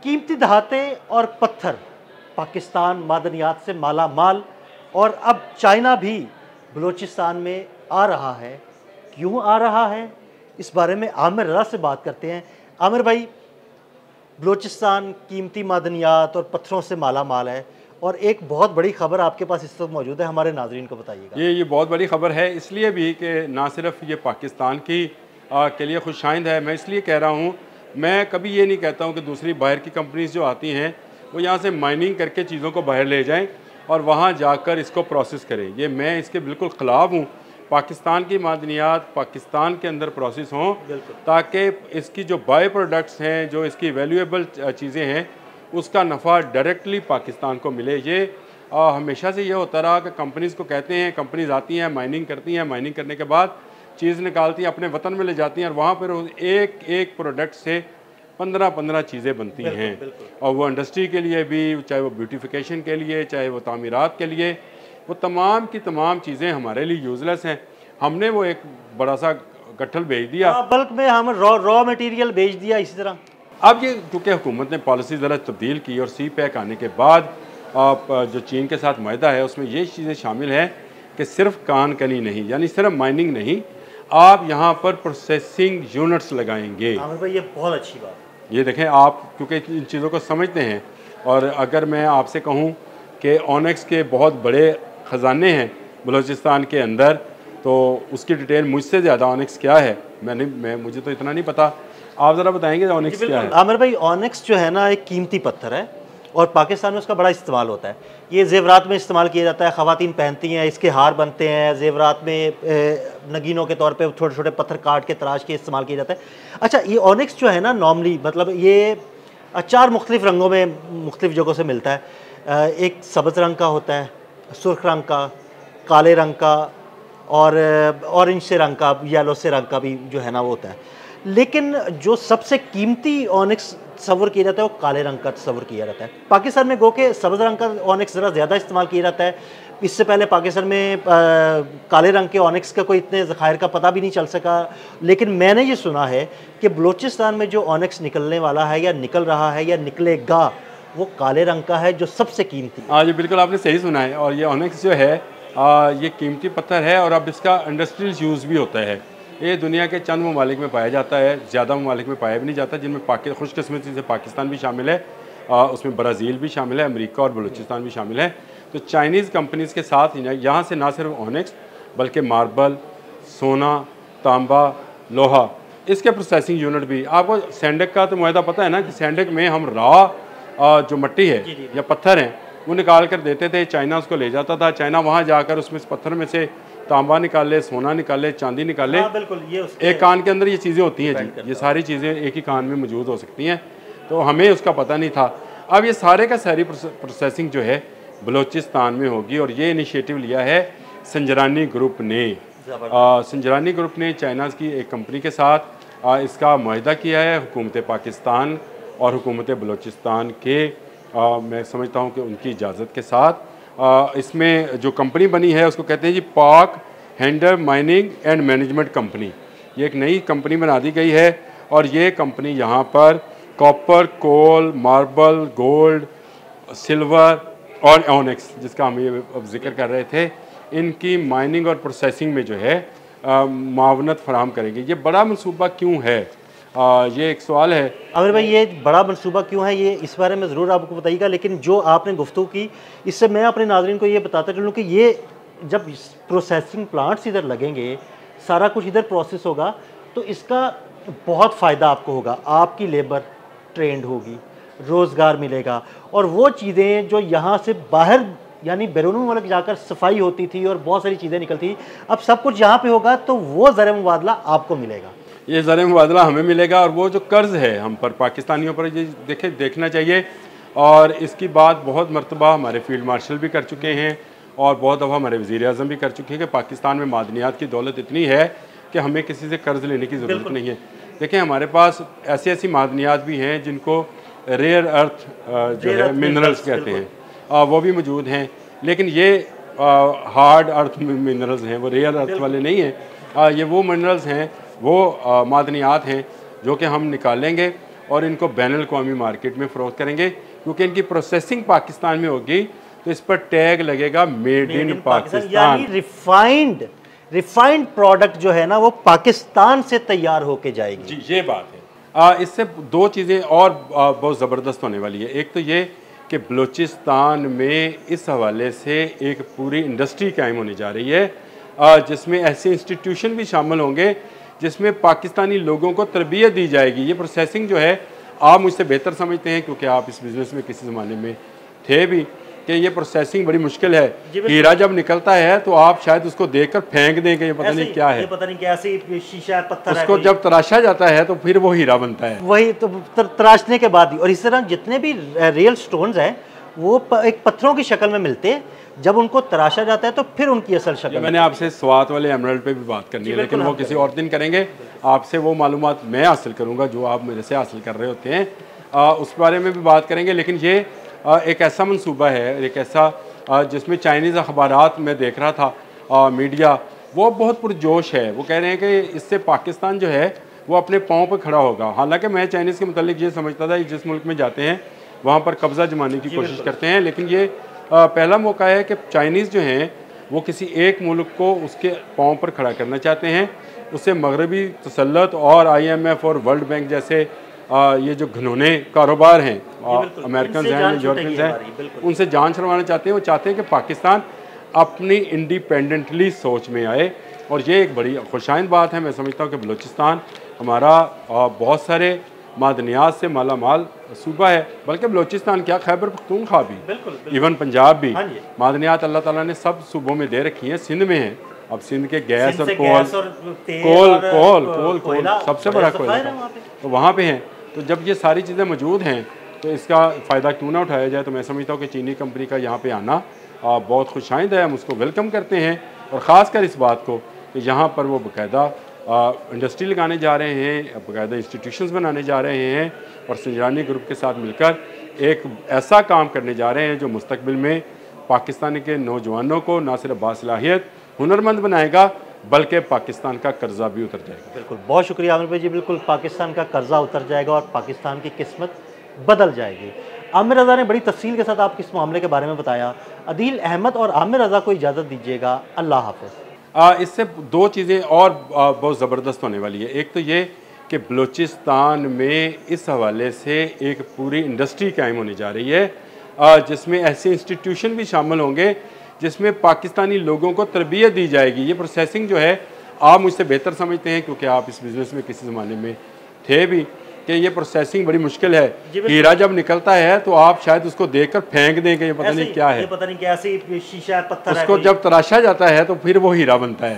कीमती धाते और पत्थर, पाकिस्तान मादनियात से माला माल, और अब चाइना भी बलूचिस्तान में आ रहा है। क्यों आ रहा है, इस बारे में आमिर रज़ा से बात करते हैं। आमिर भाई, बलूचिस्तान कीमती मादनियात और पत्थरों से माला माल है, और एक बहुत बड़ी ख़बर आपके पास इस वक्त मौजूद है, हमारे नाज़रीन को बताइएगा। ये बहुत बड़ी ख़बर है, इसलिए भी कि ना सिर्फ ये पाकिस्तान की के लिए खुशाइंद है। मैं इसलिए कह रहा हूँ, मैं कभी ये नहीं कहता हूँ कि दूसरी बाहर की कंपनीज जो आती हैं वो यहाँ से माइनिंग करके चीज़ों को बाहर ले जाएं और वहाँ जाकर इसको प्रोसेस करें। ये मैं इसके बिल्कुल ख़िलाफ़ हूँ। पाकिस्तान की मादनियात पाकिस्तान के अंदर प्रोसेस हों, ताकि इसकी जो बाय प्रोडक्ट्स हैं, जो इसकी वैल्यूएबल चीज़ें हैं, उसका नफ़ा डायरेक्टली पाकिस्तान को मिले। ये हमेशा से ये होता रहा कि कंपनीज़ को कहते हैं, कंपनीज़ आती हैं, माइनिंग करती हैं, माइनिंग करने के बाद चीज़ निकालती हैं, अपने वतन में ले जाती हैं, और वहाँ पर एक एक प्रोडक्ट से 15-15 चीज़ें बनती हैं। और वो इंडस्ट्री के लिए भी, चाहे वो ब्यूटिफिकेशन के लिए, चाहे वो तामीरात के लिए, वो तमाम की तमाम चीज़ें हमारे लिए यूज़लेस हैं। हमने वो एक बड़ा सा गट्ठल भेज दिया, बल्क में हम रॉ मटेरियल भेज दिया इसी तरह। अब ये क्योंकि हुकूमत ने पॉलिसी ज़रा तब्दील की और सी पैक आने के बाद जो चीन के साथ माहिदा है उसमें ये चीज़ें शामिल हैं कि सिर्फ कान कनी नहीं, यानी सिर्फ माइनिंग नहीं, आप यहाँ पर प्रोसेसिंग यूनिट्स लगाएंगे। आमिर भाई, ये बहुत अच्छी बात है। ये देखें, आप क्योंकि इन चीज़ों को समझते हैं, और अगर मैं आपसे कहूँ कि ऑनेक्स के बहुत बड़े ख़जाने हैं बलूचिस्तान के अंदर, तो उसकी डिटेल मुझसे ज़्यादा ऑनेक्स क्या है मुझे तो इतना नहीं पता। आप ज़रा बताएंगे ऑनेक्स क्या है? आमिर भाई, ऑनेक्स जो है ना, एक कीमती पत्थर है और पाकिस्तान में उसका बड़ा इस्तेमाल होता है। ये ज़ेवरात में इस्तेमाल किया जाता है, ख़वातीन पहनती हैं, इसके हार बनते हैं, ज़ेवरात में नगीनों के तौर पे छोटे छोटे पत्थर काट के तराश के इस्तेमाल किया जाता है। अच्छा, ये ऑनेक्स जो है ना, नॉर्मली मतलब ये 4 मुख्तलिफ़ रंगों में मुख्तलिफ़ जगहों से मिलता है। एक सब्ज़ रंग का होता है, सुर्ख रंग का, काले रंग का, और ऑरेंज से रंग का, येलो से रंग का भी जो है ना वो होता है। लेकिन जो सबसे कीमती ऑनिक्स तस्वर किया जाता है वो काले रंग का तस्वर किया जाता है। पाकिस्तान में गो के सब्ज़ रंग का ऑनिक्स ज़रा ज़्यादा इस्तेमाल किया जाता है। इससे पहले पाकिस्तान में काले रंग के ऑनिक्स का कोई इतने ज़खायर का पता भी नहीं चल सका। लेकिन मैंने ये सुना है कि बलूचिस्तान में जो ऑनिक्स निकलने वाला है या निकल रहा है या निकलेगा, वो काले रंग का है, जो सबसे कीमती। हाँ जी, बिल्कुल आपने सही सुना है। और ये ऑनिक्स जो है ये कीमती पत्थर है, और अब इसका इंडस्ट्रियल यूज़ भी होता है। ये दुनिया के चंद ममालिक में पाया जाता है, ज़्यादा ममालिक में पाया भी नहीं जाता, जिनमें खुशकिस्मती से पाकिस्तान भी शामिल है, उसमें ब्राज़ील भी शामिल है, अमेरिका और बलूचिस्तान भी शामिल है। तो चाइनीज़ कंपनीज़ के साथ यहाँ से ना सिर्फ ऑनिक्स बल्कि मार्बल, सोना, तांबा, लोहा, इसके प्रोसेसिंग यूनिट भी। आपको सैंडक का तो मुआहदा पता है ना, कि सैंडक में हम रॉ जो मिट्टी है या पत्थर हैं वो निकाल कर देते थे, चाइना उसको ले जाता था, चाइना वहाँ जाकर उसमें पत्थर में से तांबा निकाले, सोना निकाले, चांदी निकाले। हाँ, बिल्कुल, ये एक कान के अंदर ये चीज़ें होती हैं जी, ये सारी चीज़ें एक ही कान में मौजूद हो सकती हैं, तो हमें उसका पता नहीं था। अब ये सारे का सारी प्रोसेसिंग जो है बलूचिस्तान में होगी, और ये इनिशिएटिव लिया है संजरानी ग्रुप ने। संजरानी ग्रुप ने चाइना की एक कंपनी के साथ इसका मुआहदा किया है, हुकूमत पाकिस्तान और हुकूमत बलूचिस्तान के मैं समझता हूँ कि उनकी इजाज़त के साथ इसमें जो कंपनी बनी है उसको कहते हैं जी पाक हैंडर माइनिंग एंड मैनेजमेंट कंपनी। ये एक नई कंपनी बना दी गई है, और ये कंपनी यहाँ पर कॉपर, कोल, मार्बल, गोल्ड, सिल्वर और ऑनिक्स, जिसका हम ये जिक्र कर रहे थे, इनकी माइनिंग और प्रोसेसिंग में जो है मावनत फराहम करेंगे। ये बड़ा मनसूबा क्यों है, ये एक सवाल है। आमिर भाई, ये बड़ा मनसूबा क्यों है, ये इस बारे में ज़रूर आपको बताइएगा। लेकिन जो आपने गुफ्तगू की, इससे मैं अपने नाज़रीन को ये बताता चलूँ कि ये जब प्रोसेसिंग प्लांट्स इधर लगेंगे, सारा कुछ इधर प्रोसेस होगा, तो इसका बहुत फ़ायदा आपको होगा। आपकी लेबर ट्रेंड होगी, रोज़गार मिलेगा, और वो चीज़ें जो यहाँ से बाहर यानी बैरून मुल्क जाकर सफाई होती थी और बहुत सारी चीज़ें निकलती, अब सब कुछ यहाँ पे होगा, तो वो ज़र मुबादला आपको मिलेगा। ये ज़र मुबादला हमें मिलेगा, और वो जो कर्ज़ है हम पर, पाकिस्तानियों पर, ये देखना चाहिए। और इसकी बात बहुत मरतबा हमारे फील्ड मार्शल भी कर चुके हैं, और बहुत दफ़ा हमारे वज़ीर आज़म भी कर चुके हैं कि पाकिस्तान में मादनियात की दौलत इतनी है कि हमें किसी से कर्ज़ लेने की ज़रूरत नहीं है। देखें, हमारे पास ऐसी मादनियात भी हैं जिनको रेयर अर्थ जो है मिनरल्स कहते हैं, वो भी मौजूद हैं। लेकिन ये हार्ड अर्थ मिनरल्स हैं, वो रेयर अर्थ वाले नहीं हैं। ये वो मिनरल्स हैं, वो मादनियात हैं जो कि हम निकालेंगे और इनको बैनुल-अक़वामी मार्केट में फ़रोख्त करेंगे, क्योंकि इनकी प्रोसेसिंग पाकिस्तान में होगी तो इस पर टैग लगेगा मेड इन पाकिस्तान, यानी रिफाइंड प्रोडक्ट जो है ना वो पाकिस्तान से तैयार होके जाएगी। जी, ये बात है। इससे दो चीज़ें और बहुत ज़बरदस्त होने वाली है। एक तो ये कि बलूचिस्तान में इस हवाले से एक पूरी इंडस्ट्री कायम होने जा रही है, जिसमें ऐसे इंस्टीट्यूशन भी शामिल होंगे जिसमें पाकिस्तानी लोगों को तरबियत दी जाएगी। ये प्रोसेसिंग जो है, आप मुझसे बेहतर समझते हैं क्योंकि आप इस बिज़नेस में किसी ज़माने में थे भी, कि ये प्रोसेसिंग बड़ी मुश्किल है। हीरा जब निकलता है तो आप शायद उसको देखकर फेंक देंगे, ये पता नहीं क्या है, ये पता नहीं कैसी शीशा पत्थर है, उसको जब तराशा जाता है तो फिर वो हीरा बनता है। वही तो तराशने के बाद ही। और इस तरह जितने भी रियल स्टोन्स हैं वो एक पत्थरों की शक्ल में मिलते हैं, जब उनको तराशा जाता है तो फिर उनकी असल शक्ल। मैंने आपसे स्वात वाले एमराल्ड पे भी बात करनी है, लेकिन वो किसी और दिन करेंगे। आपसे वो मालूमात मैं हासिल करूँगा जो आप मेरे से हासिल कर रहे होते हैं, उस बारे में भी बात करेंगे। लेकिन ये एक ऐसा मंसूबा है, एक ऐसा जिसमें चाइनीज़ अखबारात में देख रहा था, मीडिया वो बहुत पुरजोश है। वो कह रहे हैं कि इससे पाकिस्तान जो है वो अपने पाँव पर खड़ा होगा। हालांकि मैं चाइनीज़ के मुतालिक ये समझता था जिस मुल्क में जाते हैं वहाँ पर कब्ज़ा जमाने की कोशिश करते हैं, लेकिन ये पहला मौका है कि चाइनीज़ जो हैं वो किसी एक मुल्क को उसके पाँव पर खड़ा करना चाहते हैं। उससे मगरबी तसल्लुत और IMF और वर्ल्ड बैंक जैसे ये जो घिनौने कारोबार हैं, अमेरिकन हैं, यूरोपियंस हैं, उनसे जान छुड़वाना चाहते हैं। वो चाहते हैं कि पाकिस्तान अपनी इंडिपेंडेंटली सोच में आए, और ये एक बड़ी खुशाइंद बात है। मैं समझता हूँ कि बलूचिस्तान हमारा बहुत सारे मादनियात से माला माल सूबा है, बल्कि बलूचिस्तान क्या, खैबर पख्तूनख्वा भी, इवन पंजाब भी, मादनियात अल्लाह ताला ने सब सूबों में दे रखी हैं। सिंध में है, अब सिंध के गैस और कोल सबसे बड़ा कोयला तो वहाँ पे हैं। तो जब ये सारी चीज़ें मौजूद हैं तो इसका फ़ायदा क्यों ना उठाया जाए। तो मैं समझता हूँ कि चीनी कंपनी का यहाँ पे आना बहुत खुशाइंद है, हम उसको वेलकम करते हैं। और ख़ासकर इस बात को कि यहाँ पर वो बाकायदा इंडस्ट्री लगाने जा रहे हैं, बाकायदा इंस्टीट्यूशंस बनाने जा रहे हैं, और संजरानी ग्रुप के साथ मिलकर एक ऐसा काम करने जा रहे हैं जो मुस्तकबिल में पाकिस्तान के नौजवानों को ना सिर्फ बासलाहियत हुनरमंद बनाएगा बल्कि पाकिस्तान का कर्जा भी उतर जाएगा। बिल्कुल, बहुत शुक्रिया आमिर भाई जी। बिल्कुल, पाकिस्तान का कर्जा उतर जाएगा और पाकिस्तान की किस्मत बदल जाएगी। आमिर रज़ा ने बड़ी तफसील के साथ आपको इस मामले के बारे में बताया। अदील अहमद और आमिर रज़ा को इजाज़त दीजिएगा। अल्लाह हाफ़िज़। इससे दो चीज़ें और बहुत ज़बरदस्त होने वाली है। एक तो ये कि बलूचिस्तान में इस हवाले से एक पूरी इंडस्ट्री कायम होने जा रही है, जिसमें ऐसे इंस्टीट्यूशन भी शामिल होंगे जिसमें पाकिस्तानी लोगों को तरबियत दी जाएगी। ये प्रोसेसिंग जो है, आप मुझसे बेहतर समझते हैं क्योंकि आप इस बिज़नेस में किसी ज़माने में थे भी, कि ये प्रोसेसिंग बड़ी मुश्किल है। हीरा जब निकलता है तो आप शायद उसको देखकर फेंक देंगे, ये पता नहीं क्या है, ये पता नहीं कैसी शीशा पत्थर है, उसको जब तराशा जाता है तो फिर वो हीरा बनता है।